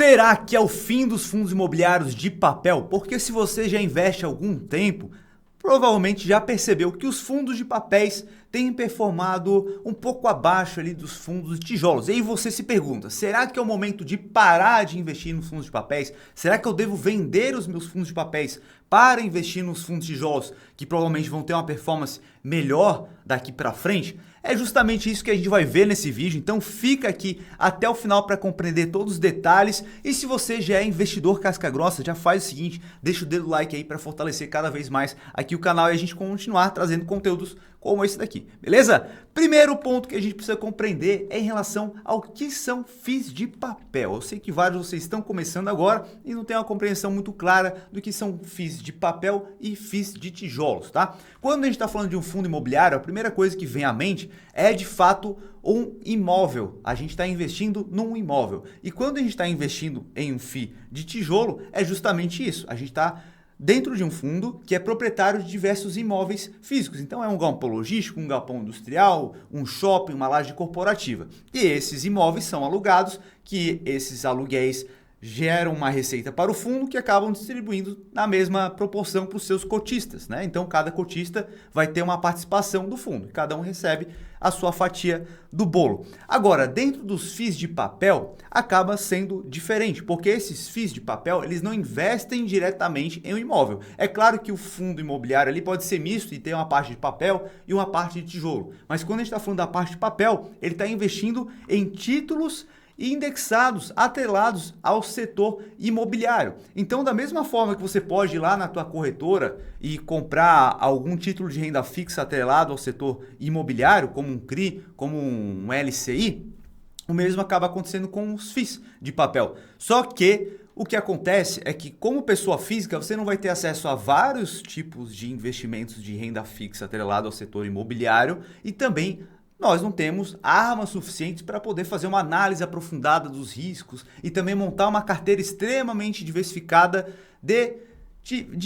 Será que é o fim dos fundos imobiliários de papel? Porque se você já investe há algum tempo, provavelmente já percebeu que os fundos de papéis têm performado um pouco abaixo ali dos fundos de tijolos. E aí você se pergunta, será que é o momento de parar de investir nos fundos de papéis? Será que eu devo vender os meus fundos de papéis para investir nos fundos de tijolos que provavelmente vão ter uma performance melhor daqui para frente? É justamente isso que a gente vai ver nesse vídeo, então fica aqui até o final para compreender todos os detalhes. E se você já é investidor casca grossa, já faz o seguinte, deixa o dedo like aí para fortalecer cada vez mais aqui o canal e a gente continuar trazendo conteúdos como esse daqui, beleza? Primeiro ponto que a gente precisa compreender é em relação ao que são FIIs de papel. Eu sei que vários de vocês estão começando agora e não tem uma compreensão muito clara do que são FIIs de papel e FIIs de tijolos, tá? Quando a gente está falando de um fundo imobiliário, a primeira coisa que vem à mente é de fato um imóvel. A gente está investindo num imóvel. E quando a gente está investindo em um FII de tijolo, é justamente isso. A gente está dentro de um fundo que é proprietário de diversos imóveis físicos. Então é um galpão logístico, um galpão industrial, um shopping, uma laje corporativa. E esses imóveis são alugados, que esses aluguéis geram uma receita para o fundo que acabam distribuindo na mesma proporção para os seus cotistas, né? Então cada cotista vai ter uma participação do fundo, cada um recebe a sua fatia do bolo. Agora, dentro dos FIIs de papel, acaba sendo diferente, porque esses FIIs de papel, eles não investem diretamente em um imóvel. É claro que o fundo imobiliário ali pode ser misto e ter uma parte de papel e uma parte de tijolo, mas quando a gente está falando da parte de papel, ele está investindo em títulos indexados, atrelados ao setor imobiliário. Então, da mesma forma que você pode ir lá na tua corretora e comprar algum título de renda fixa atrelado ao setor imobiliário, como um CRI, como um LCI, o mesmo acaba acontecendo com os FIIs de papel. Só que o que acontece é que, como pessoa física, você não vai ter acesso a vários tipos de investimentos de renda fixa atrelado ao setor imobiliário e também nós não temos armas suficientes para poder fazer uma análise aprofundada dos riscos e também montar uma carteira extremamente diversificada de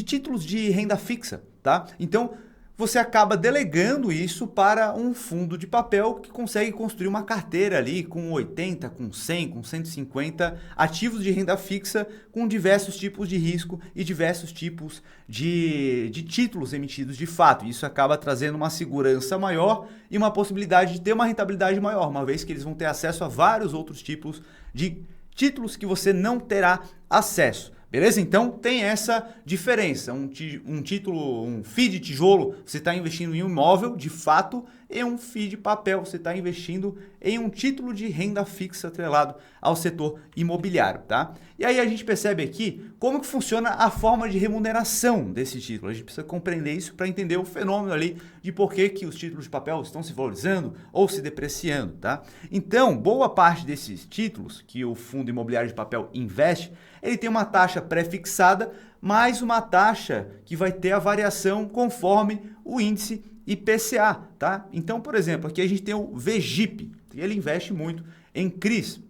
títulos de renda fixa, tá? Então, você acaba delegando isso para um fundo de papel que consegue construir uma carteira ali com 80, com 100, com 150 ativos de renda fixa com diversos tipos de risco e diversos tipos de títulos emitidos de fato. Isso acaba trazendo uma segurança maior e uma possibilidade de ter uma rentabilidade maior, uma vez que eles vão ter acesso a vários outros tipos de títulos que você não terá acesso. Beleza? Então tem essa diferença, um título, um FII de tijolo, você está investindo em um imóvel de fato, e um FII de papel, você está investindo em um título de renda fixa atrelado ao setor imobiliário, tá? E aí a gente percebe aqui como que funciona a forma de remuneração desse título. A gente precisa compreender isso para entender o fenômeno ali de por que os títulos de papel estão se valorizando ou se depreciando, tá? Então, boa parte desses títulos que o fundo imobiliário de papel investe, ele tem uma taxa pré-fixada, mais uma taxa que vai ter a variação conforme o índice IPCA, tá? Então, por exemplo, aqui a gente tem o VGIP, e ele investe muito em CRIs.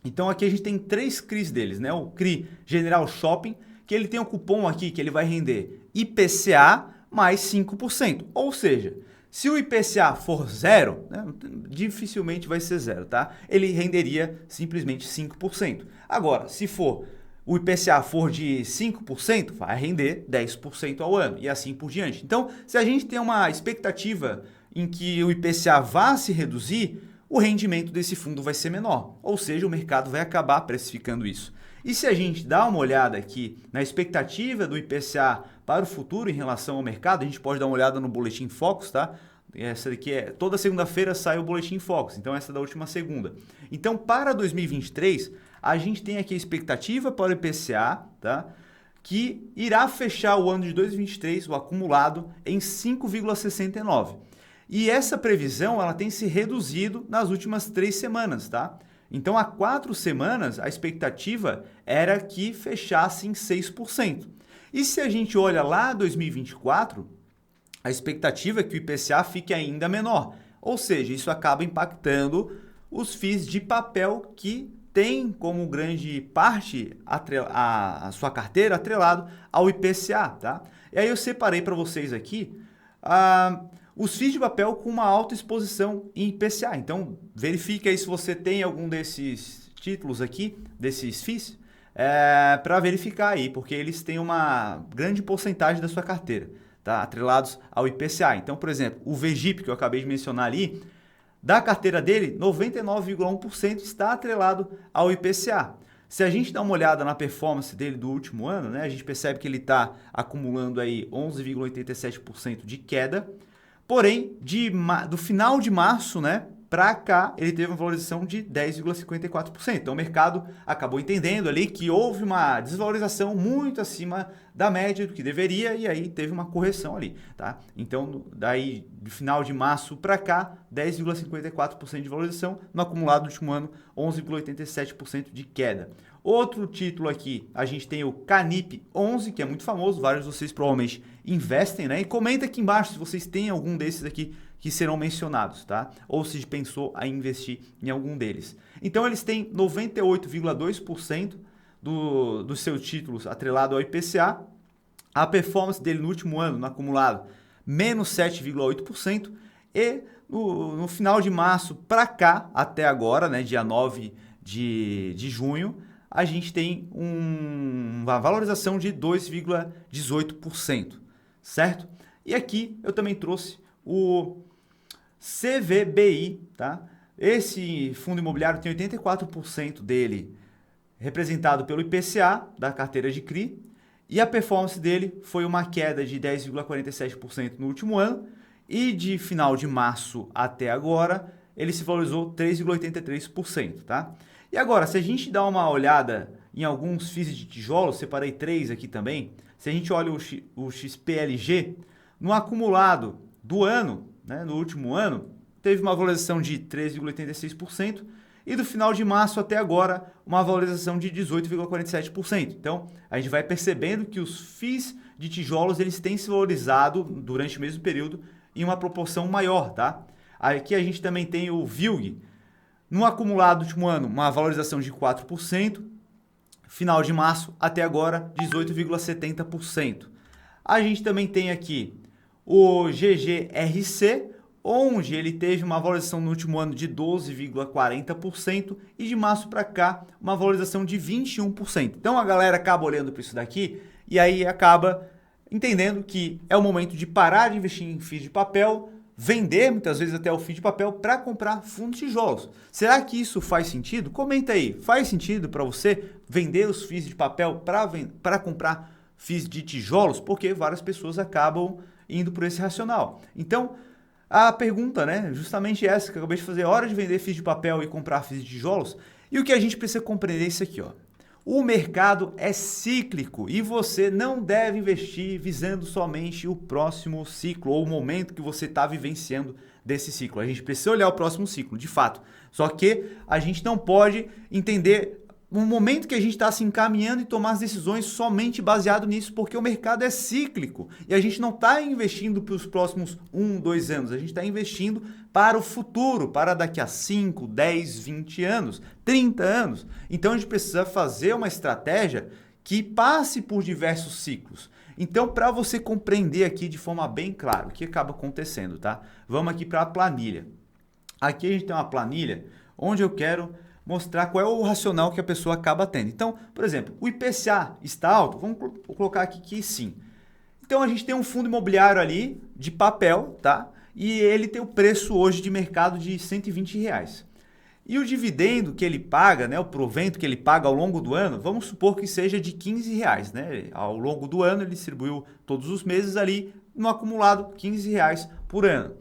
Então, aqui a gente tem 3 CRIs deles, né? O CRI General Shopping, que ele tem um cupom aqui que ele vai render IPCA mais 5%. Ou seja, se o IPCA for 0, né, dificilmente vai ser 0, tá? Ele renderia simplesmente 5%. Agora, se o IPCA for de 5%, vai render 10% ao ano e assim por diante. Então, se a gente tem uma expectativa em que o IPCA vá se reduzir, o rendimento desse fundo vai ser menor, ou seja, o mercado vai acabar precificando isso. E se a gente dá uma olhada aqui na expectativa do IPCA para o futuro em relação ao mercado, a gente pode dar uma olhada no Boletim Focus, tá? Essa daqui toda segunda-feira sai o Boletim Focus, então essa é da última segunda. Então, para 2023, a gente tem aqui a expectativa para o IPCA, tá? Que irá fechar o ano de 2023, o acumulado, em 5,69. E essa previsão ela tem se reduzido nas últimas 3 semanas, tá? Então, há 4 semanas, a expectativa era que fechasse em 6%. E se a gente olha lá 2024, a expectativa é que o IPCA fique ainda menor. Ou seja, isso acaba impactando os FIIs de papel que tem como grande parte a sua carteira atrelado ao IPCA, tá? E aí eu separei para vocês aqui os FIIs de papel com uma alta exposição em IPCA. Então, verifique aí se você tem algum desses títulos aqui, desses FIIs, para verificar aí, porque eles têm uma grande porcentagem da sua carteira, tá? Atrelados ao IPCA. Então, por exemplo, o VGIP, que eu acabei de mencionar ali, da carteira dele, 99,1% está atrelado ao IPCA. Se a gente dá uma olhada na performance dele do último ano, né, a gente percebe que ele está acumulando aí 11,87% de queda. Porém, do final de março, né, para cá, ele teve uma valorização de 10,54%. Então, o mercado acabou entendendo ali que houve uma desvalorização muito acima da média do que deveria e aí teve uma correção ali, tá? Então, daí, do final de março para cá, 10,54% de valorização. No acumulado do último ano, 11,87% de queda. Outro título aqui, a gente tem o Canip 11, que é muito famoso, vários de vocês provavelmente investem, né? E comenta aqui embaixo se vocês têm algum desses aqui que serão mencionados, tá? Ou se pensou em investir em algum deles. Então, eles têm 98,2% dos seus títulos atrelado ao IPCA. A performance dele no último ano, no acumulado, menos 7,8%. E no final de março para cá, até agora, né, dia 9 de junho, a gente tem uma valorização de 2,18%, certo? E aqui eu também trouxe o CVBI, tá? Esse fundo imobiliário tem 84% dele representado pelo IPCA da carteira de CRI e a performance dele foi uma queda de 10,47% no último ano e de final de março até agora ele se valorizou 3,83%, tá? E agora, se a gente dá uma olhada em alguns FIIs de tijolos, separei 3 aqui também, se a gente olha o XPLG, no acumulado do ano, né, no último ano, teve uma valorização de 13,86% e do final de março até agora, uma valorização de 18,47%. Então, a gente vai percebendo que os FIIs de tijolos eles têm se valorizado durante o mesmo período em uma proporção maior, tá? Aqui a gente também tem o VILG, no acumulado do último ano, uma valorização de 4%, final de março até agora, 18,70%. A gente também tem aqui o GGRC, onde ele teve uma valorização no último ano de 12,40% e de março para cá uma valorização de 21%. Então a galera acaba olhando para isso daqui e aí acaba entendendo que é o momento de parar de investir em FIIs de papel, vender muitas vezes até o FII de papel para comprar fundos de tijolos. Será que isso faz sentido? Comenta aí, faz sentido para você vender os FIIs de papel para comprar FIIs de tijolos? Porque várias pessoas acabam indo por esse racional. Então, a pergunta, né, justamente essa que eu acabei de fazer, hora de vender FIIs de papel e comprar FIIs de tijolos? E o que a gente precisa compreender é isso aqui, ó. O mercado é cíclico e você não deve investir visando somente o próximo ciclo ou o momento que você está vivenciando desse ciclo. A gente precisa olhar o próximo ciclo, de fato. Só que a gente não pode entender o momento que a gente está se encaminhando e tomar as decisões somente baseado nisso, porque o mercado é cíclico e a gente não está investindo para os próximos 1, 2 anos, a gente está investindo para o futuro, para daqui a 5, 10, 20 anos, 30 anos. Então a gente precisa fazer uma estratégia que passe por diversos ciclos. Então, para você compreender aqui de forma bem clara o que acaba acontecendo, tá? Vamos aqui para a planilha. Aqui a gente tem uma planilha onde eu quero mostrar qual é o racional que a pessoa acaba tendo. Então, por exemplo, o IPCA está alto? Vamos colocar aqui que sim. Então, a gente tem um fundo imobiliário ali de papel, tá? E ele tem o preço hoje de mercado de R$120. E o dividendo que ele paga, né, o provento que ele paga ao longo do ano, vamos supor que seja de R$15, né? Ao longo do ano ele distribuiu todos os meses ali, no acumulado R$15 por ano.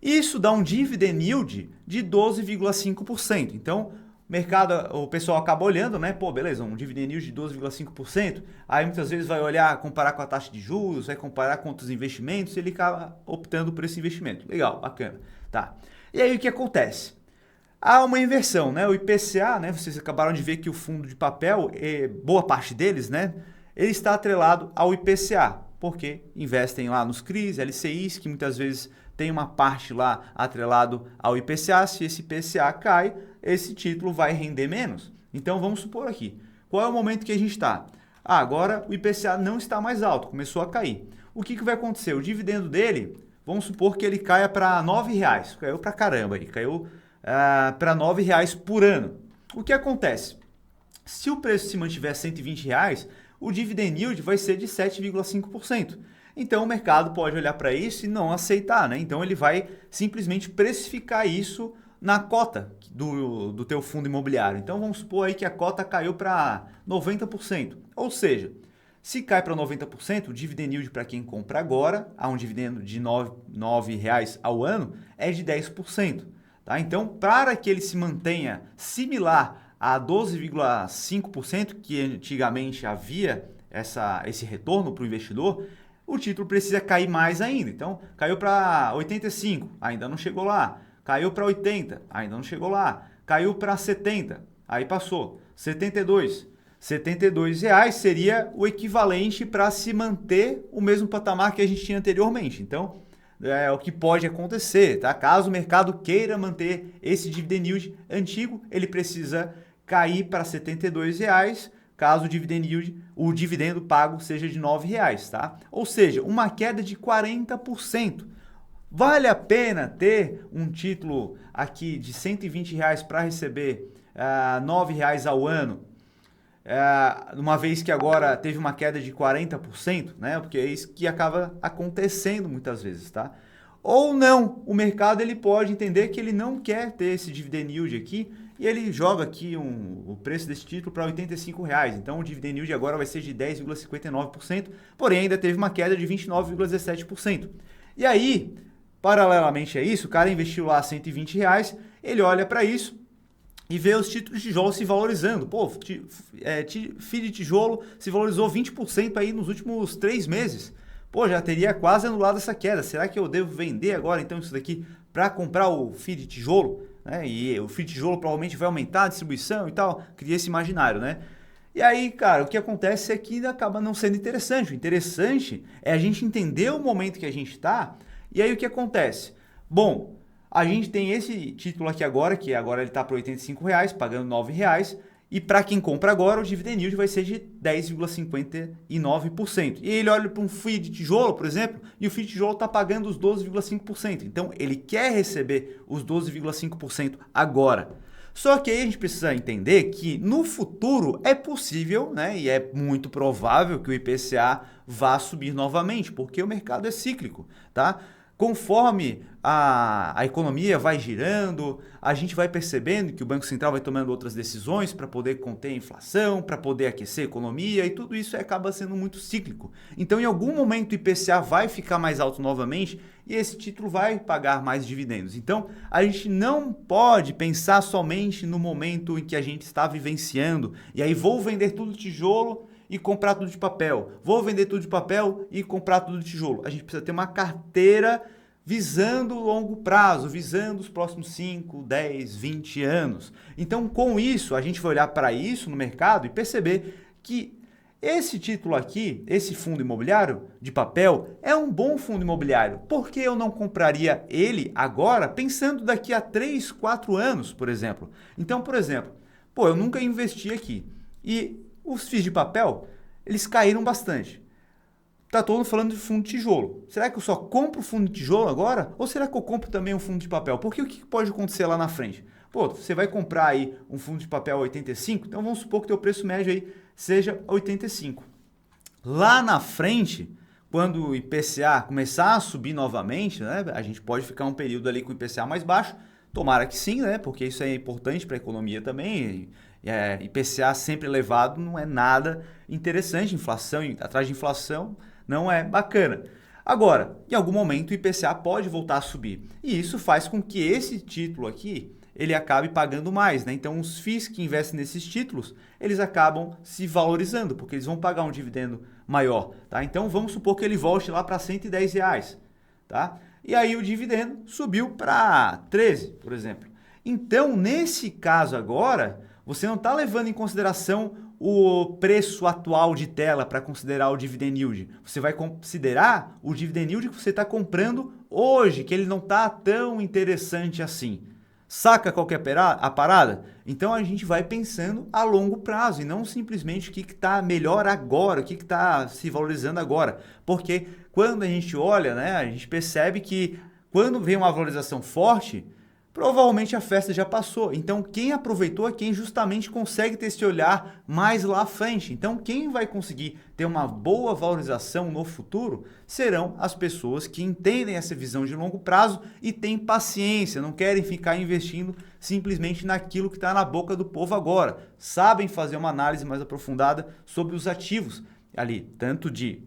Isso dá um dividend yield de 12,5%. Então, o pessoal acaba olhando, né? Pô, beleza, um dividend yield de 12,5%. Aí muitas vezes vai olhar, comparar com a taxa de juros, vai comparar com outros investimentos e ele acaba optando por esse investimento. Legal, bacana. Tá. E aí o que acontece? Há uma inversão, né? O IPCA, né? Vocês acabaram de ver que o fundo de papel, boa parte deles, né? Ele está atrelado ao IPCA, porque investem lá nos CRIs, LCIs, que muitas vezes tem uma parte lá atrelado ao IPCA. Se esse IPCA cai, esse título vai render menos. Então vamos supor aqui, qual é o momento que a gente está? Agora o IPCA não está mais alto, começou a cair. O que vai acontecer? O dividendo dele, vamos supor que ele caia para R$9, caiu para caramba, ele caiu para R$9 por ano. o que acontece? Se o preço se mantiver R$ 120, o dividend yield vai ser de 7,5%. Então o mercado pode olhar para isso e não aceitar, né? Então ele vai simplesmente precificar isso na cota do teu fundo imobiliário. Então vamos supor aí que a cota caiu para 90%. Ou seja, se cai para 90%, o dividend yield para quem compra agora, a um dividendo de R$ 9,00 ao ano, é de 10%. Tá? Então, para que ele se mantenha similar a 12,5% que antigamente havia esse retorno para o investidor, o título precisa cair mais ainda. Então, caiu para 85, ainda não chegou lá. Caiu para 80, ainda não chegou lá. Caiu para 70, aí passou. 72. R$ 72 seria o equivalente para se manter o mesmo patamar que a gente tinha anteriormente. Então, é o que pode acontecer, tá? Caso o mercado queira manter esse dividend yield antigo, ele precisa cair para R$ 72, caso o dividend yield, o dividendo pago seja de R$ 9,00, tá? Ou seja, uma queda de 40%. Vale a pena ter um título aqui de R$ 120 para receber R$ 9,00 ao ano, uma vez que agora teve uma queda de 40%, né? Porque é isso que acaba acontecendo muitas vezes, tá? Ou não, o mercado ele pode entender que ele não quer ter esse dividend yield aqui e ele joga aqui o preço desse título para R$ 85,00. Então o dividend yield agora vai ser de 10,59%, porém ainda teve uma queda de 29,17%. E aí, paralelamente a isso, o cara investiu lá R$ 120, ele olha para isso e vê os títulos de tijolo se valorizando. Pô, FII de tijolo se valorizou 20% aí nos últimos 3 meses. Pô, já teria quase anulado essa queda. Será que eu devo vender agora então isso daqui para comprar o FII de tijolo? Né? E o FII de tijolo provavelmente vai aumentar a distribuição e tal. Cria esse imaginário, né? E aí, cara, o que acontece é que acaba não sendo interessante. O interessante é a gente entender o momento que a gente está. E aí o que acontece? Bom, a gente tem esse título aqui agora, que agora ele está para R$ 85,00, pagando R$ 9,00. E para quem compra agora, o dividend yield vai ser de 10,59%. E ele olha para um FII de tijolo, por exemplo, e o FII de tijolo está pagando os 12,5%. Então, ele quer receber os 12,5% agora. Só que aí a gente precisa entender que no futuro é possível, né, e é muito provável que o IPCA vá subir novamente, porque o mercado é cíclico, tá? Conforme a economia vai girando, a gente vai percebendo que o Banco Central vai tomando outras decisões para poder conter a inflação, para poder aquecer a economia, e tudo isso acaba sendo muito cíclico. Então, em algum momento, o IPCA vai ficar mais alto novamente e esse título vai pagar mais dividendos. Então, a gente não pode pensar somente no momento em que a gente está vivenciando, e aí vou vender tudo de tijolo e comprar tudo de papel. Vou vender tudo de papel e comprar tudo de tijolo. A gente precisa ter uma carteira visando o longo prazo, visando os próximos 5, 10, 20 anos. Então, com isso, a gente vai olhar para isso no mercado e perceber que esse título aqui, esse fundo imobiliário de papel, é um bom fundo imobiliário. Por que eu não compraria ele agora, pensando daqui a 3, 4 anos, por exemplo? Então, por exemplo, eu nunca investi aqui e os FIIs de papel, eles caíram bastante. Tá todo mundo falando de fundo de tijolo. Será que eu só compro fundo de tijolo agora? Ou será que eu compro também um fundo de papel? Porque o que pode acontecer lá na frente? Você vai comprar aí um fundo de papel a 85, então vamos supor que o teu preço médio aí seja 85. Lá na frente, quando o IPCA começar a subir novamente, né, a gente pode ficar um período ali com o IPCA mais baixo. Tomara que sim, né? Porque isso é importante para a economia também. IPCA sempre elevado não é nada interessante. Inflação, atrás de inflação, não é bacana. Agora, em algum momento o IPCA pode voltar a subir. E isso faz com que esse título aqui, ele acabe pagando mais, né? Então, os FIIs que investem nesses títulos, eles acabam se valorizando, porque eles vão pagar um dividendo maior, tá? Então, vamos supor que ele volte lá para R$ 110, tá? E aí o dividendo subiu para 13, por exemplo. Então, nesse caso agora, você não está levando em consideração o preço atual de tela para considerar o dividend yield. Você vai considerar o dividend yield que você está comprando hoje, que ele não está tão interessante assim. Saca qual que é a parada? Então a gente vai pensando a longo prazo e não simplesmente o que está melhor agora, o que está se valorizando agora. Porque quando a gente olha, né, a gente percebe que quando vem uma valorização forte, provavelmente a festa já passou. Então, quem aproveitou é quem justamente consegue ter esse olhar mais lá à frente. Então, quem vai conseguir ter uma boa valorização no futuro serão as pessoas que entendem essa visão de longo prazo e têm paciência, não querem ficar investindo simplesmente naquilo que está na boca do povo agora. Sabem fazer uma análise mais aprofundada sobre os ativos ali, tanto de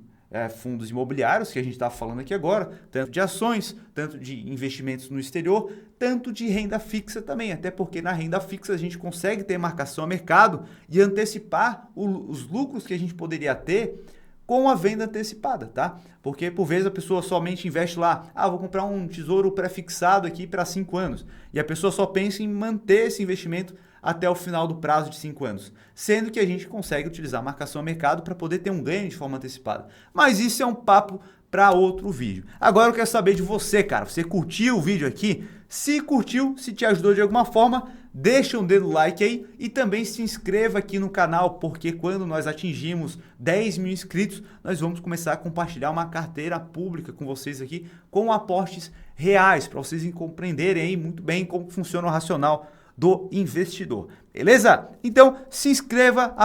fundos imobiliários, que a gente está falando aqui agora, tanto de ações, tanto de investimentos no exterior, tanto de renda fixa também, até porque na renda fixa a gente consegue ter marcação a mercado e antecipar os lucros que a gente poderia ter com a venda antecipada, tá? Porque por vezes a pessoa somente investe lá, vou comprar um tesouro pré-fixado aqui para 5 anos, e a pessoa só pensa em manter esse investimento até o final do prazo de 5 anos, sendo que a gente consegue utilizar a marcação a mercado para poder ter um ganho de forma antecipada. Mas isso é um papo para outro vídeo. Agora eu quero saber de você, cara. Você curtiu o vídeo aqui? Se curtiu, se te ajudou de alguma forma, deixa um dedo like aí e também se inscreva aqui no canal, porque quando nós atingimos 10 mil inscritos, nós vamos começar a compartilhar uma carteira pública com vocês aqui, com aportes reais, para vocês compreenderem aí muito bem como funciona o racional do investidor, beleza? Então se inscreva,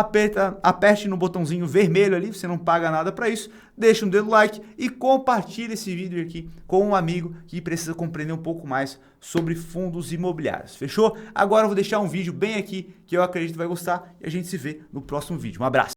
aperte no botãozinho vermelho ali, você não paga nada para isso, deixa um dedo like e compartilhe esse vídeo aqui com um amigo que precisa compreender um pouco mais sobre fundos imobiliários, fechou? Agora eu vou deixar um vídeo bem aqui que eu acredito que vai gostar e a gente se vê no próximo vídeo. Um abraço!